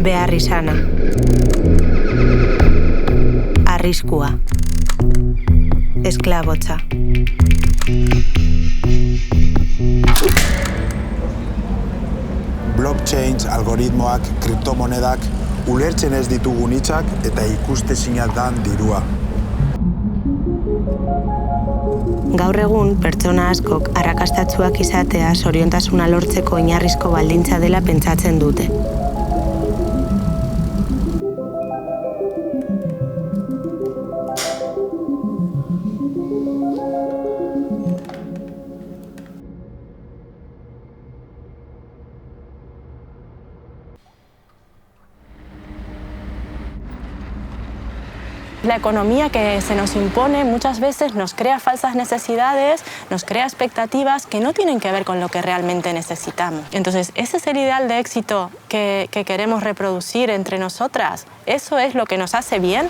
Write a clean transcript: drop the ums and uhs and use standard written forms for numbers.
Beharrizana. Arriskua. Esklabotza. Blockchains, algoritmoak, kriptomonedak, ulertzen ez ditugun hitzak eta ikustezina dan dirua. Gaur egun, pertsona askok arrakastatsuak izatea zoriontasuna lortzeko oinarrizko baldintza dela pentsatzen dute. La economía que se nos impone muchas veces nos crea falsas necesidades, nos crea expectativas que no tienen que ver con lo que realmente necesitamos. Entonces, ese es el ideal de éxito que queremos reproducir entre nosotras. ¿Eso es lo que nos hace bien?